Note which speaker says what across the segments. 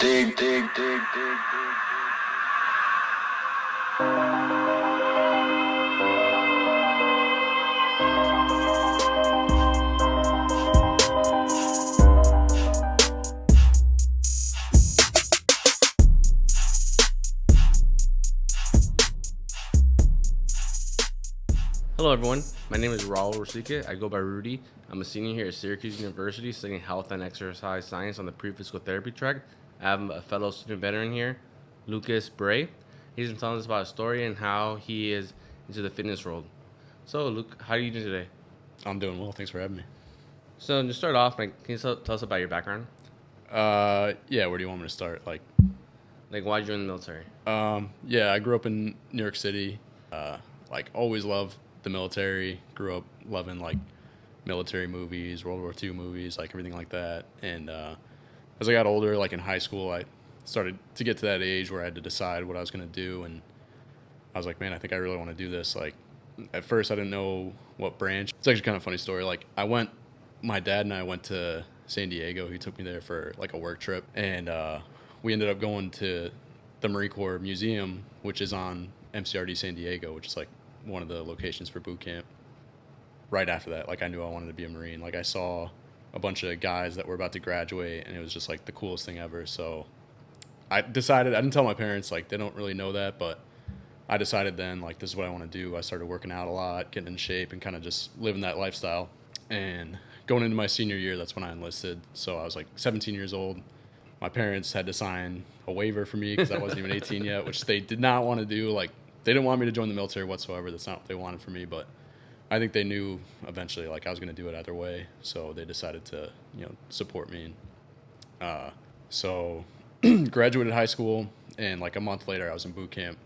Speaker 1: Dig, dig, dig, dig, dig.
Speaker 2: Hello everyone, my name is Raul Rosique. I go by Rudy. I'm a senior here at Syracuse University studying health and exercise science on the pre-physical therapy track. I have a fellow student veteran here, Lucas Brey. He's been telling us about his story and how he is into the fitness world. So Luke, how are you doing today?
Speaker 3: I'm doing well. Thanks for having me.
Speaker 2: So to start off, can you tell us about your background?
Speaker 3: Yeah. Where do you want me to start?
Speaker 2: Why'd you join the military?
Speaker 3: Yeah. I grew up in New York City. Always loved the military. Grew up loving military movies, World War II movies, everything like that. And as I got older, in high school, I started to get to that age where I had to decide what I was gonna do, and I was like, man, I think I really want to do this. At first, I didn't know what branch. It's actually kind of a funny story. My dad and I went to San Diego. He took me there for a work trip, and we ended up going to the Marine Corps Museum, which is on MCRD San Diego, which is one of the locations for boot camp. Right after that, I knew I wanted to be a Marine. I saw a bunch of guys that were about to graduate, and it was just the coolest thing ever. So I decided, I didn't tell my parents, they don't really know that, but I decided then, this is what I want to do. I started working out a lot, getting in shape, and kind of just living that lifestyle. And going into my senior year, that's when I enlisted. So I was 17 years old. My parents had to sign a waiver for me because I wasn't even 18 yet, which they did not want to do. They didn't want me to join the military whatsoever. That's not what they wanted for me. But I think they knew eventually, I was going to do it either way. So they decided to, support me. So graduated high school, and a month later, I was in boot camp.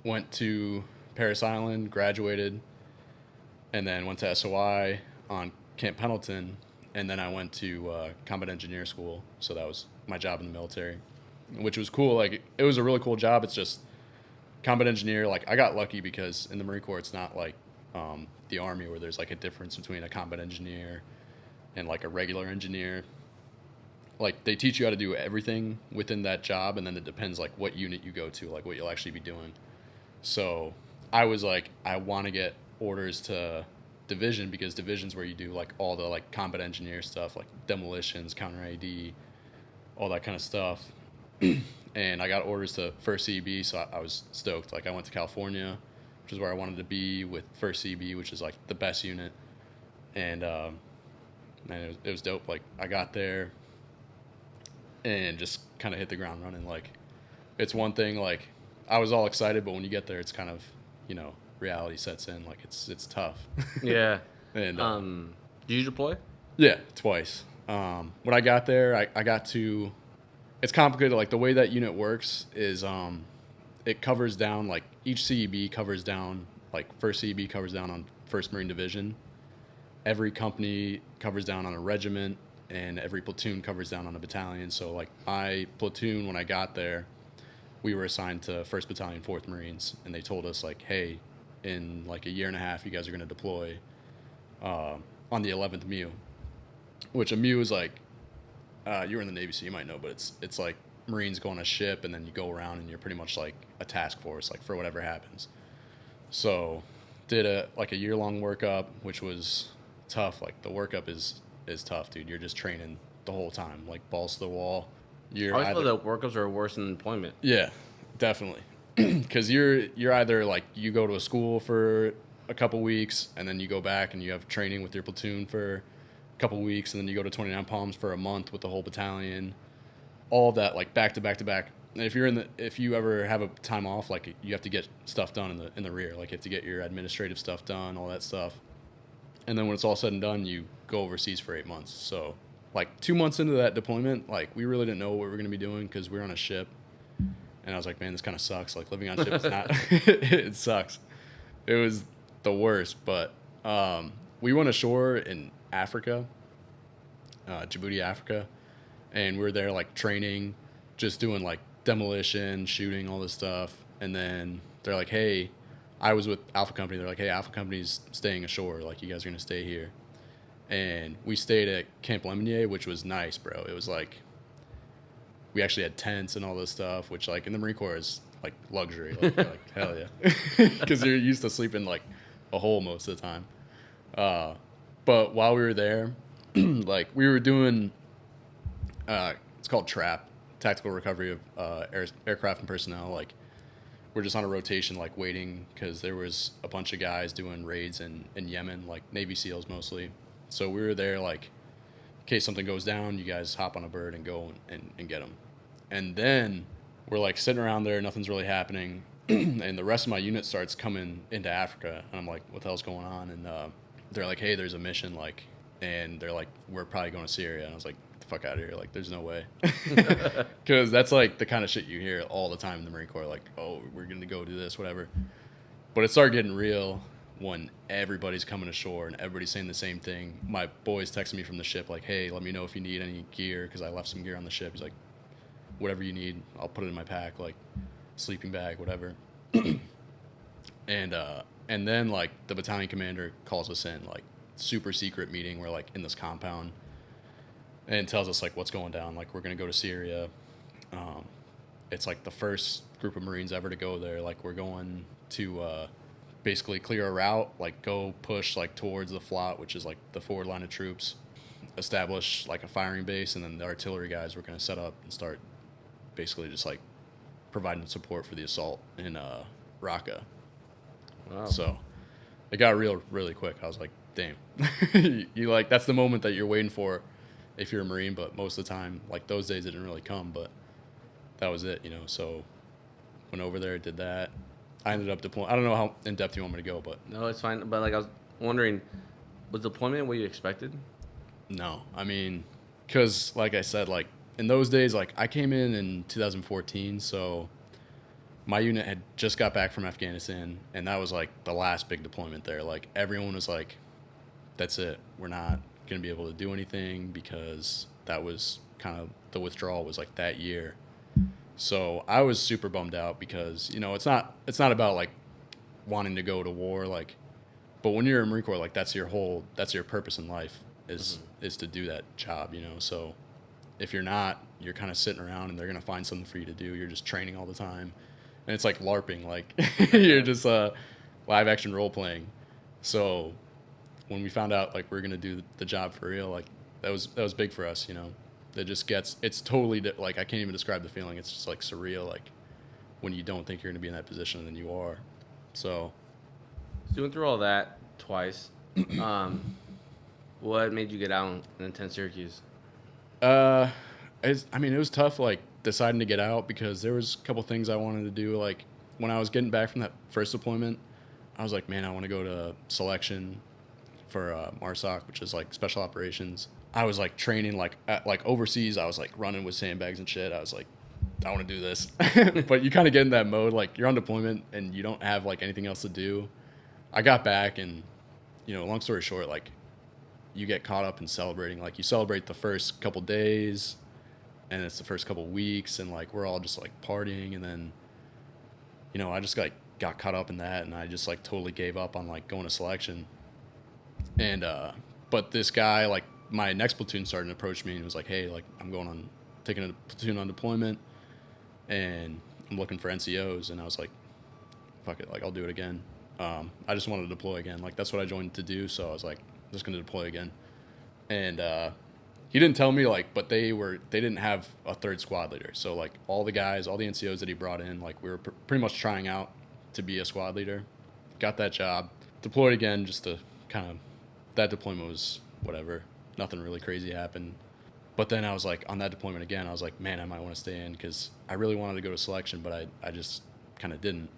Speaker 3: Went to Paris Island, graduated, and then went to SOI on Camp Pendleton, and then I went to combat engineer school. So that was my job in the military, which was cool. It was a really cool job. It's just combat engineer. I got lucky because in the Marine Corps, it's not the Army where there's a difference between a combat engineer and a regular engineer. They teach you how to do everything within that job, and then it depends what unit you go to, what you'll actually be doing. So I was I want to get orders to division, because division's where you do all the combat engineer stuff, demolitions, counter ID, all that kind of stuff. And I got orders to 1st CEB, so I was stoked. I went to California, which is where I wanted to be, with 1st CEB, which is the best unit. And man, it was dope. I got there and just kind of hit the ground running. It's one thing, I was all excited, but when you get there, it's kind of, reality sets in. It's tough.
Speaker 2: Yeah.
Speaker 3: And
Speaker 2: did you deploy?
Speaker 3: Yeah, twice. When I got there, I got to. It's complicated. The way that unit works is it covers down, each CEB covers down, 1st CEB covers down on 1st Marine Division. Every company covers down on a regiment, and every platoon covers down on a battalion. So my platoon, when I got there, we were assigned to 1st Battalion, 4th Marines, and they told us hey, in a year and a half, you guys are going to deploy on the 11th MEU, which a MEU is you were in the Navy, so you might know, but it's Marines go on a ship, and then you go around, and you're pretty much a task force, for whatever happens. So did a year-long workup, which was tough. The workup is tough, dude. You're just training the whole time, balls to the wall.
Speaker 2: I always thought that workups are worse than deployment.
Speaker 3: Yeah, definitely. Because you're either you go to a school for a couple weeks, and then you go back and you have training with your platoon for a couple weeks, and then you go to 29 Palms for a month with the whole battalion. All of that back to back to back. And if you ever have a time off, you have to get stuff done in the rear. You have to get your administrative stuff done, all that stuff. And then when it's all said and done, you go overseas for 8 months. So 2 months into that deployment, we really didn't know what we were going to be doing, because we were on a ship. And I was man, this kind of sucks. Living on ship is not, it sucks. It was the worst. But we went ashore in Africa, Djibouti, Africa. And we were there training, just doing demolition, shooting, all this stuff. And then they're hey, I was with Alpha Company. They're hey, Alpha Company's staying ashore. You guys are going to stay here. And we stayed at Camp Lemonnier, which was nice, bro. It was we actually had tents and all this stuff, which like in the Marine Corps is like luxury. Like, you're like hell yeah, because you're used to sleeping like a hole most of the time. But while we were there, like we were doing, it's called TRAP, Tactical Recovery of Aircraft and Personnel. Like we're just on a rotation, like waiting because there was a bunch of guys doing raids in Yemen, like Navy SEALs mostly. So we were there like, in case something goes down, you guys hop on a bird and go and get them. And then we're like sitting around there, nothing's really happening. And the rest of my unit starts coming into Africa. And I'm like, what the hell's going on? And they're like, hey, there's a mission, like, and they're like, we're probably going to Syria. And I was like, get the fuck out of here. Like, there's no way. Because that's like the kind of shit you hear all the time in the Marine Corps. Like, oh, we're going to go do this, whatever. But it started getting real when everybody's coming ashore and everybody's saying the same thing. My boys texting me from the ship like, hey, let me know if you need any gear, because I left some gear on the ship. He's like, whatever you need, I'll put it in my pack, like sleeping bag, whatever. And then like the battalion commander calls us in, like super secret meeting. We're like in this compound and tells us like what's going down. Like we're going to go to Syria. It's like the first group of Marines ever to go there. Like we're going to basically clear a route, like go push like towards the flot, which is like the forward line of troops, establish like a firing base, and then the artillery guys were going to set up and start basically just like providing support for the assault in Raqqa.
Speaker 2: Wow.
Speaker 3: So it got real really quick. I was like, damn. You like, that's the moment that you're waiting for if you're a Marine, but most of the time, like those days it didn't really come, but that was it, you know. So went over there, did that. I ended up deploying. I don't know how in depth you want me to go, but
Speaker 2: No, it's fine. But like I was wondering, was deployment what you expected?
Speaker 3: no, I mean, because like I said, like in those days, like I came in 2014, so my unit had just got back from Afghanistan, and that was like the last big deployment there. Like everyone was like, that's it, we're not gonna be able to do anything, because that was kind of the withdrawal was like that year. So I was super bummed out, because you know it's not about like wanting to go to war, like, but when you're a Marine Corps, like that's your purpose in life is to do that job, you know. So if you're not, you're kind of sitting around and they're gonna find something for you to do. You're just training all the time, and it's like LARPing, like you're just live action role playing. So when we found out like we're gonna do the job for real, like that was big for us, you know. It just gets, it's totally like I can't even describe the feeling. It's just like surreal, like when you don't think you're gonna be in that position and then you are. So
Speaker 2: you went through all that twice. What made you get out and attend Syracuse?
Speaker 3: I mean, it was tough, like deciding to get out, because there was a couple things I wanted to do. Like when I was getting back from that first deployment, I was like, man, I want to go to selection for MARSOC, which is like special operations. I was like training like overseas. I was like running with sandbags and shit. I was like, I want to do this. But you kind of get in that mode, like you're on deployment and you don't have like anything else to do. I got back and, you know, long story short, like you get caught up in celebrating. Like you celebrate the first couple days and it's the first couple weeks, and like we're all just like partying, and then, you know, I just like got caught up in that, and I just like totally gave up on like going to selection. And but this guy, like my next platoon sergeant, approached me and was like, hey, like I'm taking a platoon on deployment and I'm looking for NCOs. And I was like, fuck it, like I'll do it again. I just wanted to deploy again. Like that's what I joined to do. So I was like, I'm just going to deploy again. And he didn't tell me, like, but they didn't have a third squad leader. So like all the guys, all the NCOs that he brought in, like we were pretty much trying out to be a squad leader. Got that job, deployed again, just to kind of, that deployment was whatever. Nothing really crazy happened. But then I was like, on that deployment again, I was like, man, I might want to stay in, because I really wanted to go to selection, but I just kind of didn't.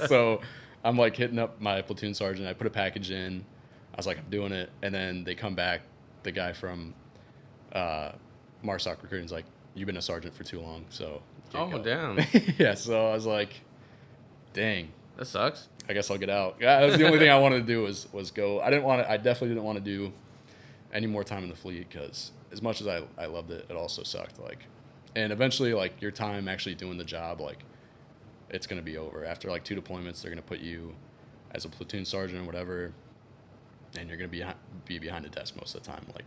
Speaker 3: So I'm like hitting up my platoon sergeant. I put a package in. I was like, I'm doing it. And then they come back, the guy from MARSOC recruiting's like, you've been a sergeant for too long, so
Speaker 2: Oh, damn.
Speaker 3: yeah, so I was like, dang.
Speaker 2: That sucks.
Speaker 3: I guess I'll get out. Yeah, that was the only thing I wanted to do was go. I definitely didn't want to do any more time in the fleet, because as much as I loved it, it also sucked. Like, and eventually, like, your time actually doing the job, like, it's going to be over. After, like, 2 deployments, they're going to put you as a platoon sergeant or whatever, and you're going to be behind a desk most of the time. Like,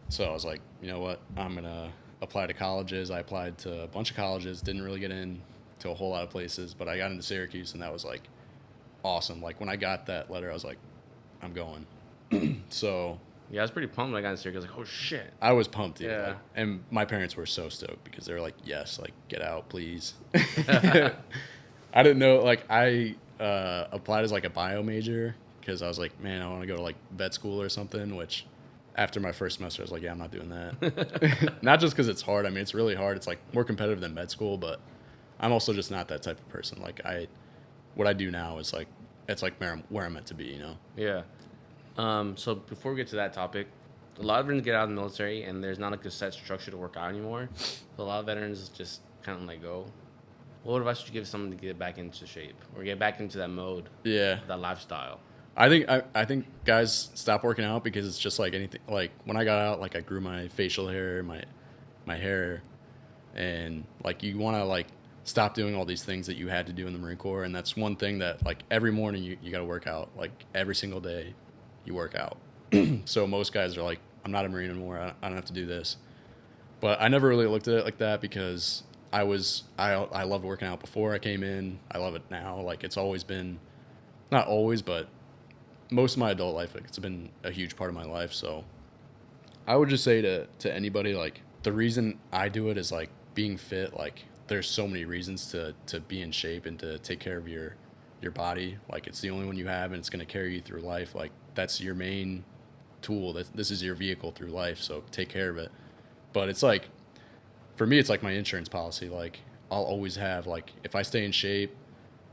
Speaker 3: so I was like, you know what? I'm going to apply to colleges. I applied to a bunch of colleges, didn't really get in to a whole lot of places, but I got into Syracuse, and that was like awesome. Like when I got that letter, I was like, I'm going. So
Speaker 2: Yeah, I was pretty pumped when I got in Syracuse. Like, oh shit.
Speaker 3: I was pumped, dude.
Speaker 2: Yeah.
Speaker 3: Like, and my parents were so stoked because they were like, yes, like get out, please. I didn't know, like I applied as like a bio major because I was like, man, I want to go to like vet school or something, which after my first semester, I was like, yeah, I'm not doing that. Not just because it's hard. I mean, it's really hard. It's like more competitive than med school, but I'm also just not that type of person. Like what I do now is like, it's like where I'm meant to be, you know?
Speaker 2: Yeah. So before we get to that topic, a lot of veterans get out of the military and there's not like a set structure to work out anymore. So a lot of veterans just kind of let go. What advice would you give someone to get back into shape or get back into that mode,
Speaker 3: Yeah.
Speaker 2: that lifestyle?
Speaker 3: I think guys stop working out because it's just like anything. Like when I got out, like I grew my facial hair, my hair, and like you want to like stop doing all these things that you had to do in the Marine Corps, and that's one thing that like every morning you got to work out. Like every single day, you work out. So most guys are like, I'm not a Marine anymore. I don't have to do this. But I never really looked at it like that because I loved working out before I came in. I love it now. Like it's always been, not always, but most of my adult life, like, it's been a huge part of my life. So I would just say to anybody, like the reason I do it is like being fit. Like there's so many reasons to be in shape and to take care of your body. Like it's the only one you have and it's going to carry you through life. Like that's your main tool. This is your vehicle through life. So take care of it. But it's like, for me, it's like my insurance policy. Like I'll always have, like, if I stay in shape,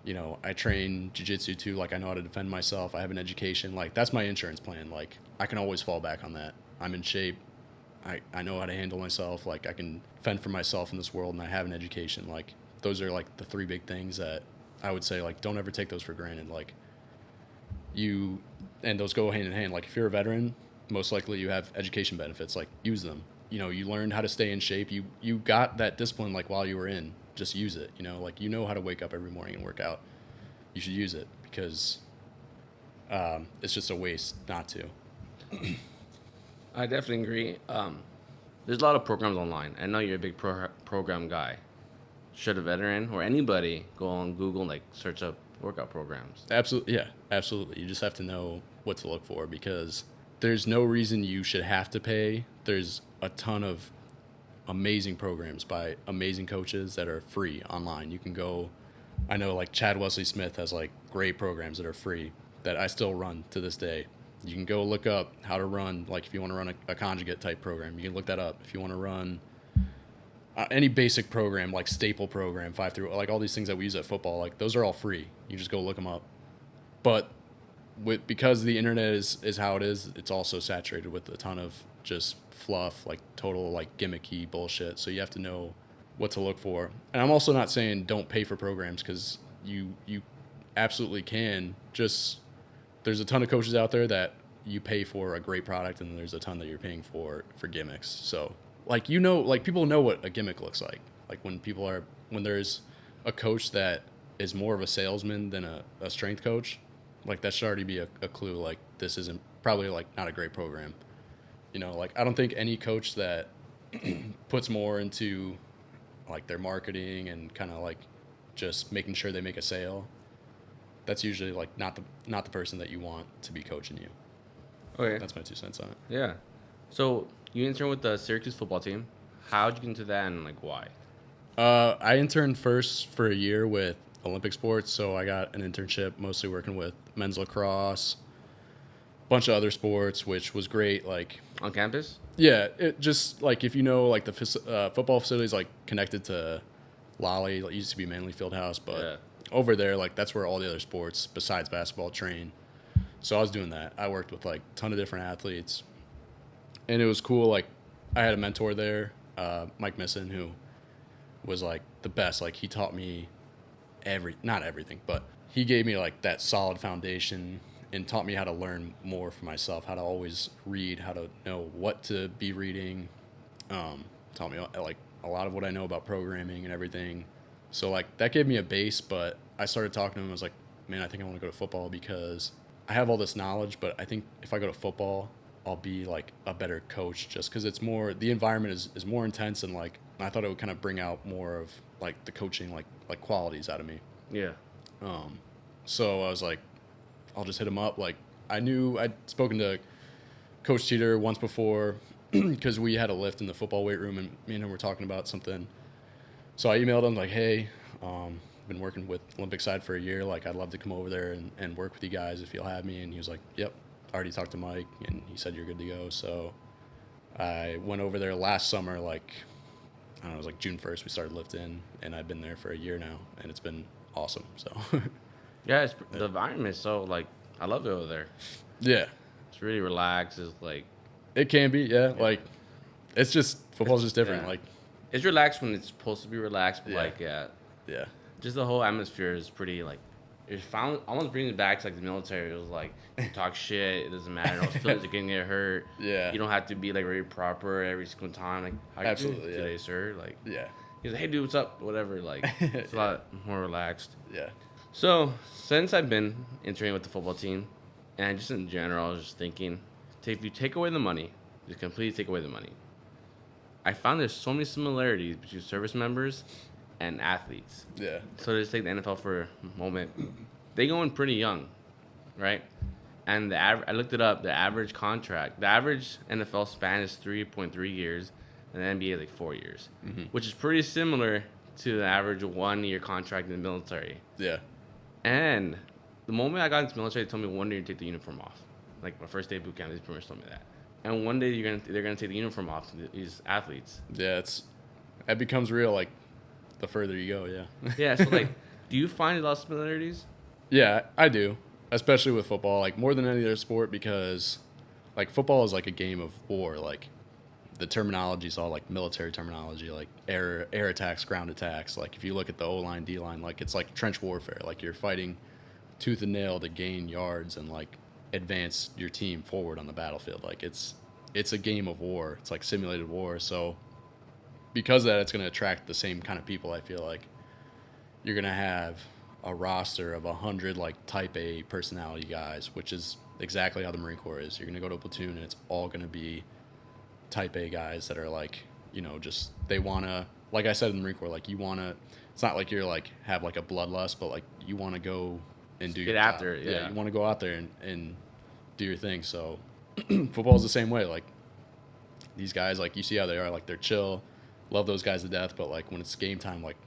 Speaker 3: you know, I train jiu-jitsu too. Like I know how to defend myself. I have an education. Like that's my insurance plan. Like I can always fall back on that. I'm in shape. I know how to handle myself. Like I can fend for myself in this world and I have an education. Like those are like the three big things that I would say, like, don't ever take those for granted. Like and those go hand in hand. Like if you're a veteran, most likely you have education benefits. Like use them. You know, you learned how to stay in shape. You got that discipline like while you were in. Just use it. You know, like you know how to wake up every morning and work out. You should use it because it's just a waste not to.
Speaker 2: I definitely agree. There's a lot of programs online. I know you're a big program guy. Should a veteran or anybody go on Google and like search up workout programs?
Speaker 3: Absolutely, yeah, absolutely. You just have to know what to look for because there's no reason you should have to pay. There's a ton of amazing programs by amazing coaches that are free online. You can go, I know like Chad Wesley Smith has like great programs that are free that I still run to this day. You can go look up how to run, like if you want to run a conjugate type program, you can look that up. If you want to run any basic program, like staple program, 5 through, like all these things that we use at football, like those are all free. You just go look them up. But because the internet is how it is, it's also saturated with a ton of just fluff, like total like gimmicky bullshit. So you have to know what to look for. And I'm also not saying don't pay for programs because you absolutely can. Just there's a ton of coaches out there that you pay for a great product, and there's a ton that you're paying for gimmicks. So like like people know what a gimmick looks like. Like when there's a coach that is more of a salesman than a strength coach, like that should already be a clue. Like this isn't probably like not a great program. You know, like I don't think any coach that puts more into like their marketing and kind of like just making sure they make a sale, that's usually like not the person that you want to be coaching you.
Speaker 2: Okay.
Speaker 3: That's my 2 cents on it.
Speaker 2: Yeah. So you interned with the Syracuse football team. How'd you get into that and like why?
Speaker 3: I interned first for a year with Olympic sports, so I got an internship mostly working with men's lacrosse, bunch of other sports, which was great. Like
Speaker 2: On campus?
Speaker 3: yeah, it just like if you know like the football facilities like connected to Lolly, it used to be Manley Fieldhouse, but
Speaker 2: Yeah.
Speaker 3: over there like that's where all the other sports besides basketball train. So I was doing that. I worked with like a ton of different athletes, and it was cool. Like I had a mentor there, Mike Misson, who was like the best. Like he taught me not everything, but he gave me like that solid foundation and taught me how to learn more for myself, how to always read, how to know what to be reading. Taught me like a lot of what I know about programming and everything. So like that gave me a base, but I started talking to him. I was like, man, I think I want to go to football because I have all this knowledge, but I think if I go to football, I'll be like a better coach just because it's more the environment is more intense and like I thought it would kind of bring out more of like the coaching like qualities out of me.
Speaker 2: Yeah.
Speaker 3: So I was like, I'll just hit him up. Like I knew I'd spoken to Coach Teeter once before because we had a lift in the football weight room and me and him were talking about something. So I emailed him like, hey, been working with Olympic side for a year. Like I'd love to come over there and work with you guys if you'll have me. And he was like, yep, I already talked to Mike and he said you're good to go. So I went over there last summer, like, I don't know, it was like June 1st we started lifting and I've been there for a year now and it's been awesome. So
Speaker 2: Yeah, the environment is so, like, I love it over there.
Speaker 3: yeah,
Speaker 2: It's really relaxed. It's like,
Speaker 3: it can be. Yeah. Like it's just, football's just different.
Speaker 2: yeah.
Speaker 3: Like,
Speaker 2: it's relaxed when it's supposed to be relaxed, but,
Speaker 3: Yeah.
Speaker 2: like, yeah,
Speaker 3: yeah,
Speaker 2: just the whole atmosphere is pretty, like, it found almost brings it back to, like, the military. It was like, you talk shit, it doesn't matter. No feelings are going to get hurt.
Speaker 3: Yeah.
Speaker 2: You don't have to be, like, very proper every single time. Like, how you doing
Speaker 3: Absolutely, yeah.
Speaker 2: today, sir? Like,
Speaker 3: yeah,
Speaker 2: he's like, hey, dude, what's up? Whatever. Like, it's a lot more relaxed.
Speaker 3: yeah,
Speaker 2: So, since I've been interning with the football team, and just in general, I was just thinking, if you take away the money, just completely take away the money, I found there's so many similarities between service members and athletes.
Speaker 3: yeah,
Speaker 2: So just take the NFL for a moment. They go in pretty young, right? And I looked it up. The average contract, the average NFL span is 3.3 years, and the NBA is like 4 years, which is pretty similar to the average 1 year contract in the military.
Speaker 3: yeah,
Speaker 2: And the moment I got into the military, they told me one day you take the uniform off. Like my first day of boot camp, they pretty much told me that. And one day they're gonna take the uniform off to these athletes.
Speaker 3: yeah. It becomes real like the further you go. Yeah.
Speaker 2: Yeah. So like, do you find a lot of similarities?
Speaker 3: Yeah, I do, especially with football, like more than any other sport because, like, football is like a game of war. Like, the terminology is all like military terminology, like air attacks, ground attacks. Like, if you look at the O-line, D-line, like it's like trench warfare. Like you're fighting tooth and nail to gain yards and like advance your team forward on the battlefield. Like it's a game of war. It's like simulated war. So because of that, it's going to attract the same kind of people. I feel like you're going to have a roster of 100 like type A personality guys, which is exactly how the Marine Corps is. You're going to go to a platoon and it's all going to be type A guys that are like, you know, just they want to, like I said in the Marine Corps, like you want to, it's not like you're like have like a bloodlust, but like you want to go and do
Speaker 2: Get
Speaker 3: your
Speaker 2: after
Speaker 3: job.
Speaker 2: it, yeah.
Speaker 3: You want to go out there and do your thing. So football's the same way. Like these guys, like you see how they are, like they're chill, love those guys to death, but like when it's game time, like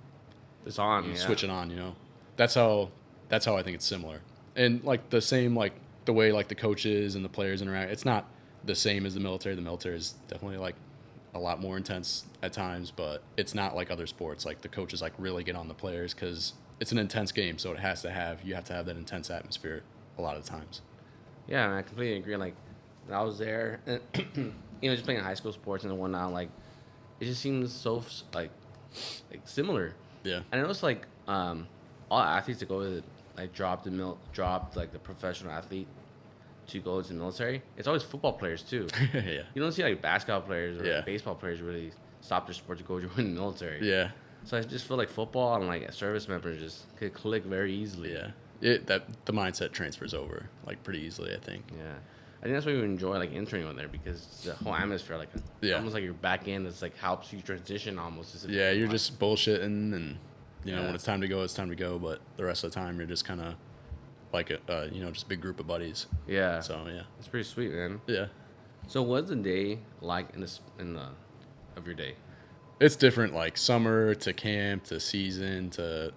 Speaker 2: It's on.
Speaker 3: you
Speaker 2: Yeah.
Speaker 3: switch it on, you know. That's how I think it's similar. And like the same, like the way like the coaches and the players interact, it's not the same as the military. The military is definitely like a lot more intense at times, but it's not like other sports. Like the coaches like really get on the players because it's an intense game, so you have to have that intense atmosphere a lot of times.
Speaker 2: Yeah, and I completely agree. Like, when I was there, and, just playing high school sports and whatnot, like, it just seems so, like similar.
Speaker 3: Yeah.
Speaker 2: And I noticed, like, all athletes that go to, like, drop like, the professional athlete to go to the military, it's always football players, too.
Speaker 3: Yeah.
Speaker 2: You don't see, like, basketball players or
Speaker 3: Yeah.
Speaker 2: baseball players really stop their sport to go join the military.
Speaker 3: Yeah.
Speaker 2: So I just feel like football and, like, service members just could click very easily.
Speaker 3: Yeah. The mindset transfers over like pretty easily, I think.
Speaker 2: Yeah. I think that's why you enjoy like interning on there because the whole atmosphere, like
Speaker 3: Yeah.
Speaker 2: almost like your back end, that's like helps you transition almost.
Speaker 3: Yeah, you're just bullshitting, and you know
Speaker 2: Yeah.
Speaker 3: when it's time to go, it's time to go. But the rest of the time, you're just kind of like a just a big group of buddies.
Speaker 2: Yeah.
Speaker 3: So yeah,
Speaker 2: It's pretty sweet, man.
Speaker 3: yeah,
Speaker 2: So what's the day like in the of your day?
Speaker 3: it's different. Like summer to camp to season to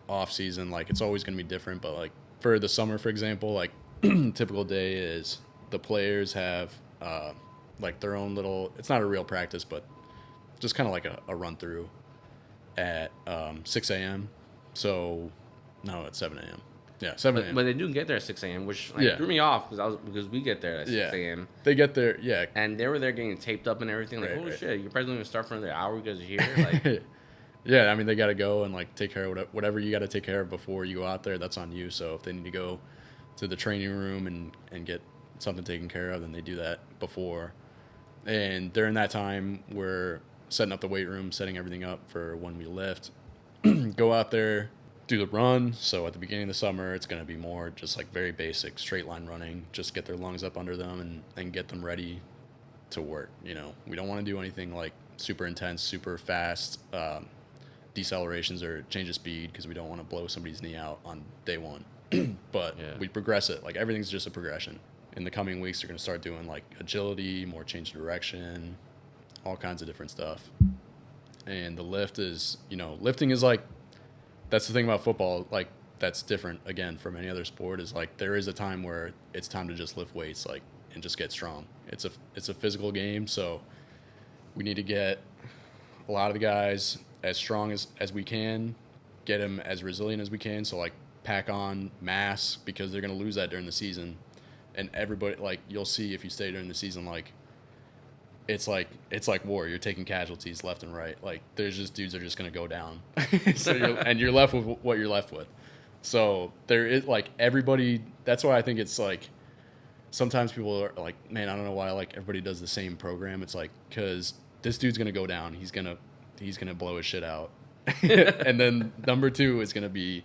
Speaker 3: off season, like it's always gonna be different. But like for the summer, for example, like typical day is the players have like their own little. It's not a real practice, but just kind of like a run through at 6 a.m. So no, at 7 a.m. Yeah, 7 a.m.
Speaker 2: But they do get there at 6 a.m., which like,
Speaker 3: Yeah.
Speaker 2: threw me off because we get there at 6
Speaker 3: Yeah.
Speaker 2: a.m.
Speaker 3: They get there, yeah.
Speaker 2: And they were there getting taped up and everything. Like,
Speaker 3: Right,
Speaker 2: holy
Speaker 3: right.
Speaker 2: shit, your president even start for another hour because you're here. Like,
Speaker 3: Yeah, I mean, they got to go and like take care of whatever you got to take care of before you go out there. That's on you. So if they need to go to the training room and get something taken care of, then they do that before. And during that time, we're setting up the weight room, setting everything up for when we lift. Go out there, do the run. So at the beginning of the summer, it's going to be more just like very basic straight line running, just get their lungs up under them and get them ready to work. You know, we don't want to do anything like super intense, super fast decelerations or change of speed because we don't want to blow somebody's knee out on day one. But we progress it. Like everything's just a progression. In the coming weeks, they're going to start doing like agility, more change of direction, all kinds of different stuff. And the lift is, you know, lifting is like, that's the thing about football, like that's different again from any other sport, is like there is a time where it's time to just lift weights, like, and just get strong. It's a physical game, so we need to get a lot of the guys as strong as we can, get them as resilient as we can, so like pack on mass because they're going to lose that during the season. And everybody, like, you'll see if you stay during the season, like it's like war. You're taking casualties left and right. Like there's just dudes that are just going to go down. So you're left with what you're left with. So there is like everybody. That's why I think it's like sometimes people are like, man, I don't know why like everybody does the same program. It's like because this dude's going to go down. He's gonna blow his shit out. And then number 2 is going to be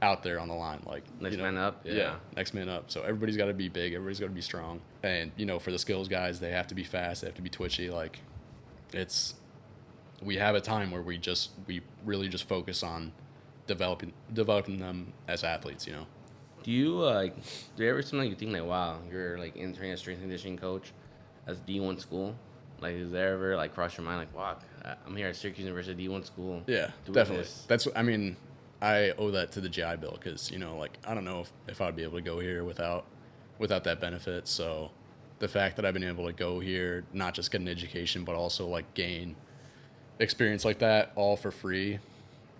Speaker 3: out there on the line, like
Speaker 2: next man up.
Speaker 3: Yeah, next man up. So everybody's got to be big, everybody's got to be strong, and you know, for the skills guys, they have to be fast, they have to be twitchy. Like we have a time where we really just focus on developing them as athletes. You know.
Speaker 2: Do you ever seem like you think like, wow, you're like interning as strength and conditioning coach at D1 school? Like, is there ever like cross your mind like, wow, I'm here at Syracuse University D1 school?
Speaker 3: Yeah, definitely. That's I mean. I owe that to the GI Bill because, you know, like, I don't know if I'd be able to go here without that benefit. So the fact that I've been able to go here, not just get an education, but also, like, gain experience like that all for free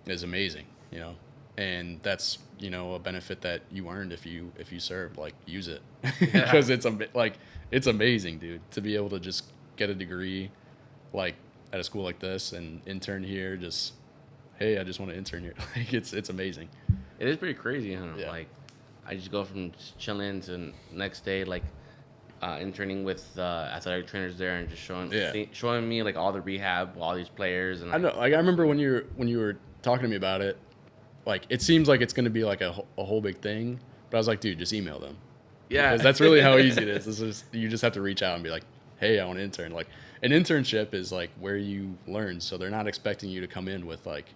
Speaker 3: is amazing, you know. And that's, you know, a benefit that you earned if you served. Like, use it. Because it's amazing, dude, to be able to just get a degree, like, at a school like this and intern here, just... hey, I just want to intern here. Like it's amazing.
Speaker 2: It is pretty crazy, huh?
Speaker 3: Yeah.
Speaker 2: Like I just go from just chilling to next day, like interning with athletic trainers there and just showing me like all the rehab, all these players. And
Speaker 3: I know. Like I remember when you were talking to me about it, like it seems like it's going to be like a whole big thing, but I was like, dude, just email them.
Speaker 2: Yeah,
Speaker 3: because that's really how easy it is. It's just, you just have to reach out and be like, hey, I want to intern. Like an internship is like where you learn, so they're not expecting you to come in with like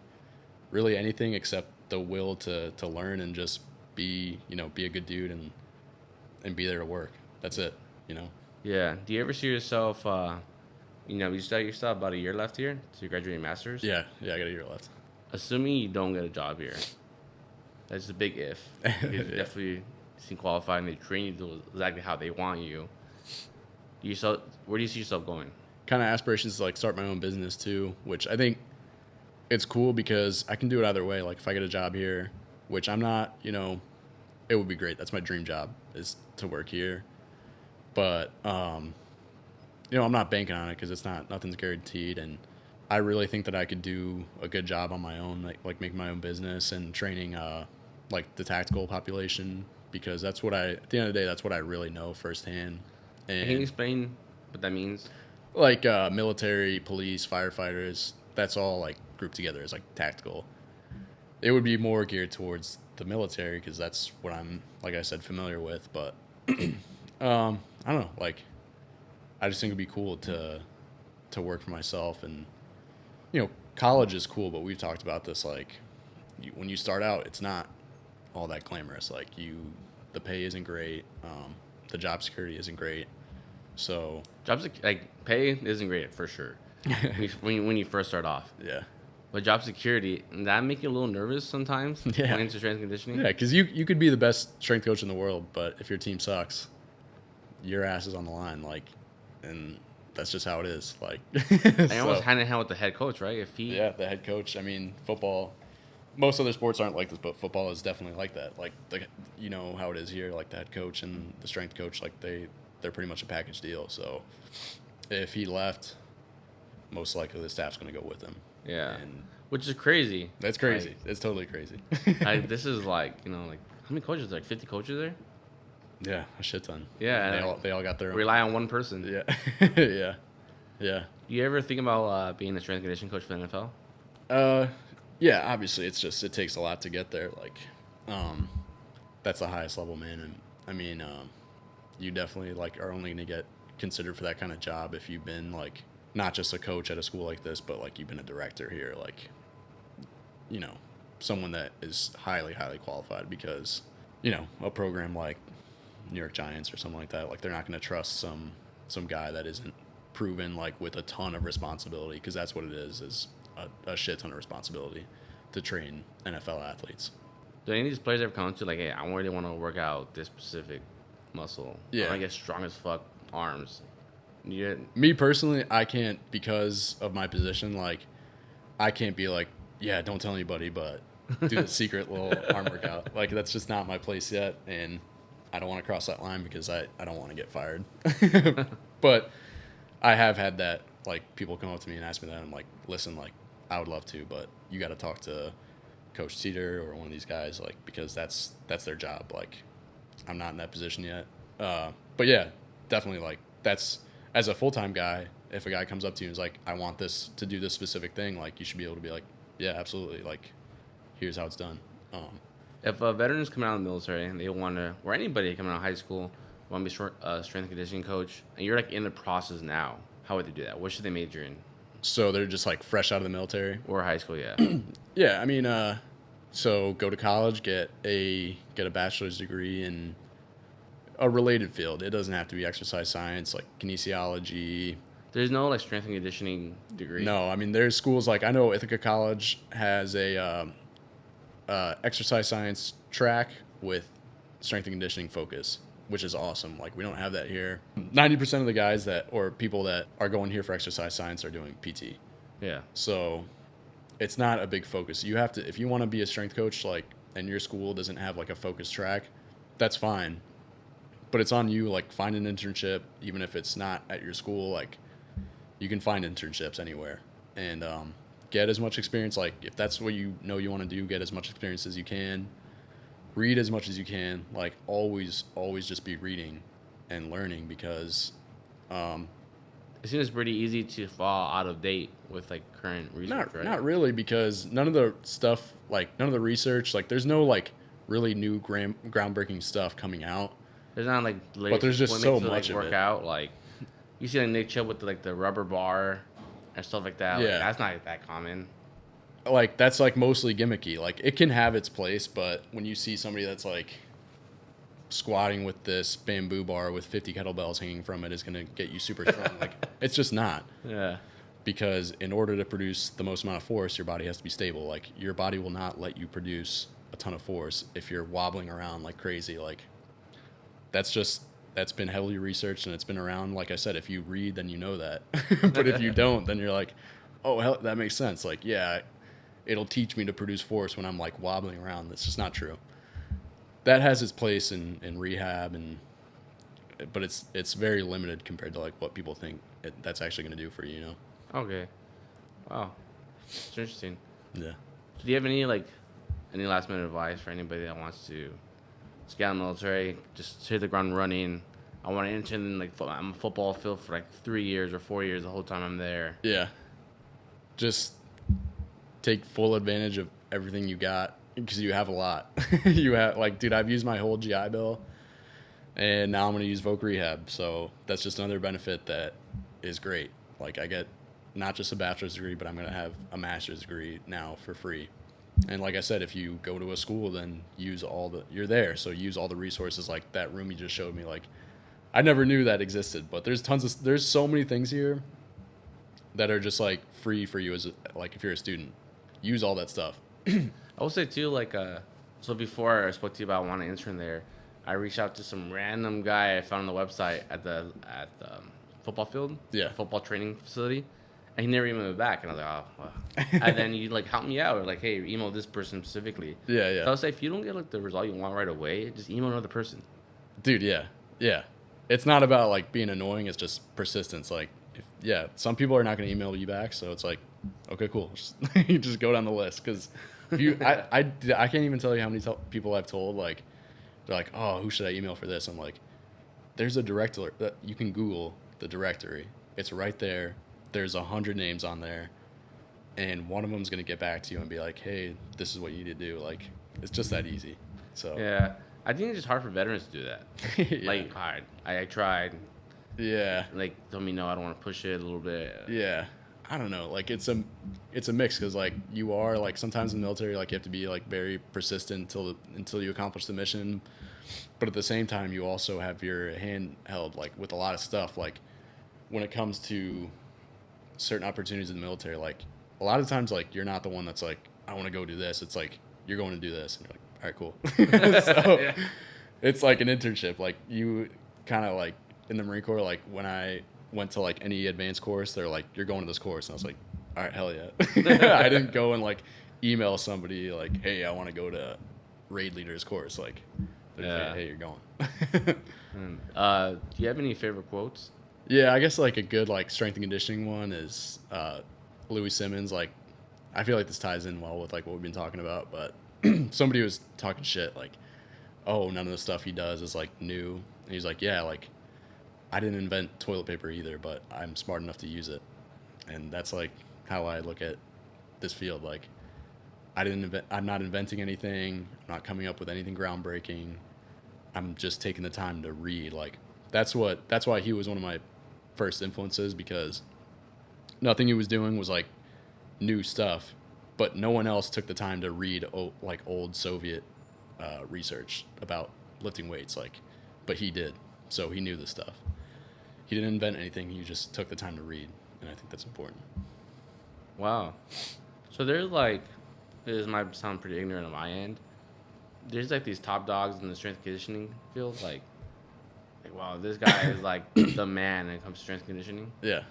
Speaker 3: really anything except the will to learn and just be a good dude and be there to work. That's it, you know?
Speaker 2: Yeah. Do you ever see yourself, you still have about a year left here to graduate your master's?
Speaker 3: Yeah, I got a year left.
Speaker 2: Assuming you don't get a job here, that's a big if. You definitely seem qualified and they train you to do exactly how they want you. Where do you see yourself going?
Speaker 3: Kind of aspirations to like start my own business too, which I think it's cool because I can do it either way. Like if I get a job here, which I'm not, you know, it would be great. That's my dream job is to work here. But, you know, I'm not banking on it because nothing's guaranteed. And I really think that I could do a good job on my own, like make my own business and training, like the tactical population, because at the end of the day, that's what I really know firsthand. And
Speaker 2: can you explain what that means?
Speaker 3: Like military, police, firefighters, that's all like grouped together as like tactical. It would be more geared towards the military because that's what I'm, like I said, familiar with. But I don't know, like I just think it'd be cool to work for myself. And you know, college is cool, but we've talked about this. Like when you start out, it's not all that glamorous. Like the pay isn't great, the job security isn't great. So
Speaker 2: pay isn't great for sure when you first start off.
Speaker 3: Yeah.
Speaker 2: But job security, that make you a little nervous sometimes.
Speaker 3: Yeah.
Speaker 2: Going into strength and conditioning.
Speaker 3: Yeah, because you could be the best strength coach in the world, but if your team sucks, your ass is on the line. Like, and that's just how it is. Like,
Speaker 2: and almost hand in hand with the head coach, right?
Speaker 3: The head coach. I mean, football. Most other sports aren't like this, but football is definitely like that. Like, you know how it is here. Like the head coach and the strength coach, like they're pretty much a package deal. So if he left, most likely the staff's going to go with him.
Speaker 2: Yeah, which is crazy.
Speaker 3: That's crazy. It's totally crazy.
Speaker 2: This is like, you know, like how many coaches? Like 50 coaches there?
Speaker 3: Yeah, a shit ton.
Speaker 2: Yeah,
Speaker 3: and they all got their own.
Speaker 2: Rely on one person.
Speaker 3: Yeah.
Speaker 2: Do you ever think about being a strength and conditioning coach for the NFL?
Speaker 3: Yeah, obviously, it's just it takes a lot to get there. Like, that's the highest level, man. And I mean, you definitely like are only gonna get considered for that kind of job if you've been like not just a coach at a school like this, but like you've been a director here, like, you know, someone that is highly, highly qualified because, you know, a program like New York Giants or something like that, like they're not going to trust some guy that isn't proven like with a ton of responsibility, because that's what it is a shit ton of responsibility to train NFL athletes.
Speaker 2: Do any of these players ever come to like, hey, I really want to work out this specific muscle?
Speaker 3: Yeah.
Speaker 2: I want to get strong as fuck arms. Yeah.
Speaker 3: Me personally, I can't, because of my position, like I can't be like, yeah, don't tell anybody, but do the secret little arm workout. Like that's just not my place yet, and I don't want to cross that line because I don't want to get fired. But I have had that, like people come up to me and ask me that, and I'm like, listen, like I would love to, but you got to talk to Coach Teeter or one of these guys, like, because that's their job. Like I'm not in that position yet. But yeah, definitely, like that's, as a full-time guy, if a guy comes up to you and is like, I want this to do this specific thing, like you should be able to be like, yeah, absolutely, like here's how it's done.
Speaker 2: If a veteran's coming out of the military and they want to, or anybody coming out of high school, want to be strength and conditioning coach, and you're like in the process now, how would they do that? What should they major in?
Speaker 3: So they're just like fresh out of the military
Speaker 2: Or high school, yeah.
Speaker 3: Yeah, I mean, so go to college, get a bachelor's degree in a related field. It doesn't have to be exercise science, like kinesiology.
Speaker 2: There's no like strength and conditioning degree.
Speaker 3: No, I mean there's schools like, I know Ithaca College has a exercise science track with strength and conditioning focus, which is awesome. Like we don't have that here. 90% of the guys that, or people that are going here for exercise science are doing PT.
Speaker 2: Yeah.
Speaker 3: So it's not a big focus. You have to, if you want to be a strength coach, like, and your school doesn't have like a focus track, that's fine. But it's on you, like find an internship, even if it's not at your school, like you can find internships anywhere and get as much experience. Like if that's what you know you want to do, get as much experience as you can, read as much as you can, like always just be reading and learning, because
Speaker 2: It seems pretty easy to fall out of date with like current research, right?
Speaker 3: not really, because none of the stuff, like none of the research, like there's no like really new groundbreaking stuff coming out.
Speaker 2: There's not like
Speaker 3: But there's just so much of
Speaker 2: work
Speaker 3: it.
Speaker 2: out. Like you see like Nick Chubb with the rubber bar and stuff like that. Like,
Speaker 3: Yeah.
Speaker 2: that's not that common.
Speaker 3: Like that's like mostly gimmicky. Like it can have its place, but when you see somebody that's like squatting with this bamboo bar with 50 kettlebells hanging from it is going to get you super strong, like it's just not.
Speaker 2: Yeah.
Speaker 3: Because in order to produce the most amount of force, your body has to be stable. Like your body will not let you produce a ton of force if you're wobbling around like crazy. Like that's been heavily researched and it's been around. Like I said, if you read, then you know that. But if you don't, then you're like, oh, hell, that makes sense. Like, yeah, it'll teach me to produce force when I'm like wobbling around. That's just not true. That has its place in rehab, but it's very limited compared to like what people think that's actually going to do for you, you know?
Speaker 2: Okay. Wow. It's interesting.
Speaker 3: Yeah.
Speaker 2: Do you have any last minute advice for anybody that wants to get out of the military, just hit the ground running? I want to intern in I'm a football field for like 3 years or 4 years the whole time I'm there.
Speaker 3: Yeah. Just take full advantage of everything you got, because you have a lot. You have, like, dude, I've used my whole GI Bill, and now I'm going to use Voc Rehab. So that's just another benefit that is great. Like, I get not just a bachelor's degree, but I'm going to have a master's degree now for free. And like I said, if you go to a school, then you're there. So use all the resources, like that room you just showed me. Like, I never knew that existed, but there's so many things here that are just like free for you like if you're a student. Use all that stuff.
Speaker 2: I will say too, so before I spoke to you about wanting to intern there, I reached out to some random guy I found on the website at the football field, football training facility, and he never emailed me back. And I was like, oh, well. And then you like help me out, or like, hey, email this person specifically.
Speaker 3: Yeah.
Speaker 2: So I would say if you don't get like the result you want right away, just email another person.
Speaker 3: Dude, yeah. It's not about like being annoying. It's just persistence. Like, some people are not going to email you back, so it's like, okay, cool. You just go down the list, because I can't even tell you how many people I've told, like, they're like, oh, who should I email for this? I'm like, there's a directory that you can Google the directory. It's right there. There's 100 names on there. and one of them's going to get back to you and be like, hey, this is what you need to do. Like, it's just that easy. So
Speaker 2: Yeah, I think it's just hard for veterans to do that.
Speaker 3: yeah.
Speaker 2: Like, hard. I tried.
Speaker 3: Yeah.
Speaker 2: Like, told me no, I don't want to push it a little bit.
Speaker 3: Yeah. I don't know. Like, it's a mix because, like, you are, like, sometimes in the military, like, you have to be, like, very persistent until you accomplish the mission. But at the same time, you also have your hand held, like, with a lot of stuff. Like, when it comes to certain opportunities in the military, like, a lot of times, like, you're not the one that's like, I want to go do this. It's like, you're going to do this. And you're like, all right, cool. So
Speaker 2: Yeah.
Speaker 3: it's like an internship. Like, you kind of, like, in the Marine Corps, like, when I went to, like, any advanced course, they're like, you're going to this course. And I was like, all right, hell yeah. I didn't go and, like, email somebody, like, hey, I want to go to raid leaders course. Like, they're just like, hey, you're going.
Speaker 2: Do you have any favorite quotes?
Speaker 3: Yeah, I guess, like, a good, like, strength and conditioning one is Louis Simmons. Like, I feel like this ties in well with, like, what we've been talking about, but somebody was talking shit, like, oh, none of the stuff he does is, like, new. And he's like, yeah, like, I didn't invent toilet paper either, but I'm smart enough to use it. And that's, like, how I look at this field. Like, I'm not inventing anything. I'm not coming up with anything groundbreaking. I'm just taking the time to read. Like, that's why he was one of my first influences, because nothing he was doing was, like, new stuff, but no one else took the time to read like old Soviet research about lifting weights. Like, but he did, so he knew this stuff. He didn't invent anything. He just took the time to read, and I think that's important.
Speaker 2: Wow. So there's like, this might sound pretty ignorant on my end. There's like these top dogs in the strength and conditioning field. Like wow, this guy is like the man when it comes to strength and conditioning.
Speaker 3: Yeah.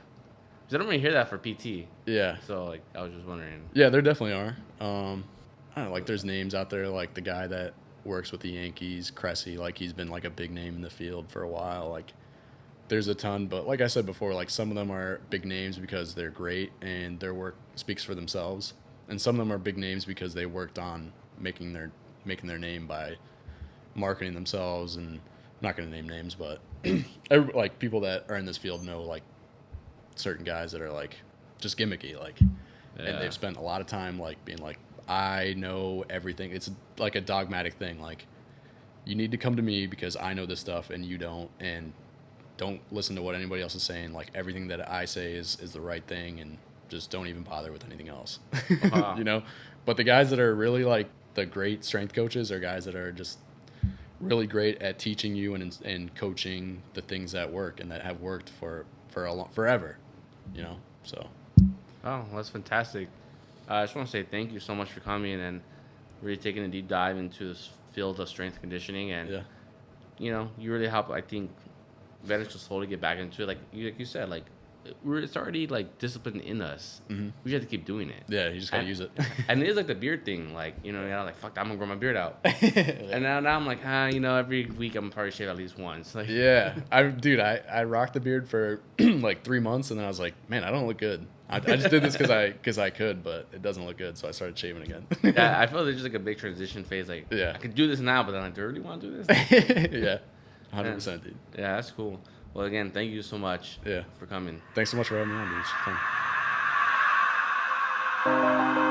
Speaker 2: Because I don't really hear that for PT.
Speaker 3: Yeah.
Speaker 2: So like, I was just wondering.
Speaker 3: Yeah, there definitely are. I don't know, like, there's names out there, like the guy that works with the Yankees, Cressy, like, he's been, like, a big name in the field for a while. Like, there's a ton, but like I said before, like, some of them are big names because they're great and their work speaks for themselves, and some of them are big names because they worked on making their name by marketing themselves. And I'm not going to name names, but like, people that are in this field know, like, certain guys that are, like, just gimmicky, like, and they've spent a lot of time, like, being like, I know everything. It's like a dogmatic thing. Like, you need to come to me because I know this stuff and you don't, and don't listen to what anybody else is saying. Like, everything that I say is the right thing, and just don't even bother with anything else.
Speaker 2: Uh-huh.
Speaker 3: You know? But the guys that are really, like, the great strength coaches are guys that are just really great at teaching you and coaching the things that work and that have worked for forever, you know? So.
Speaker 2: Oh, that's fantastic. I just want to say thank you so much for coming and really taking a deep dive into this field of strength and conditioning. And,
Speaker 3: Yeah.
Speaker 2: you know, you really help, I think, veterans to slowly get back into it. Like you said, like, it's already, like, discipline in us.
Speaker 3: Mm-hmm.
Speaker 2: We just have to keep doing it.
Speaker 3: Yeah, you just gotta use it.
Speaker 2: And it is like the beard thing. Like, you know, like, fuck, I'm going to grow my beard out.
Speaker 3: Yeah.
Speaker 2: And now I'm like, you know, every week I'm probably shave at least once. Like,
Speaker 3: Yeah, I rocked the beard for like 3 months, and then I was like, man, I don't look good. I just did this because I could, but it doesn't look good, so I started shaving again.
Speaker 2: yeah, I feel there's just like a big transition phase. Like,
Speaker 3: Yeah.
Speaker 2: I could do this now, but then, like, do I really want to do this?
Speaker 3: Yeah, 100%, dude.
Speaker 2: Yeah, that's cool. Well, again, thank you so much
Speaker 3: Yeah.
Speaker 2: for coming.
Speaker 3: Thanks so much for having me on, dude. It's fun.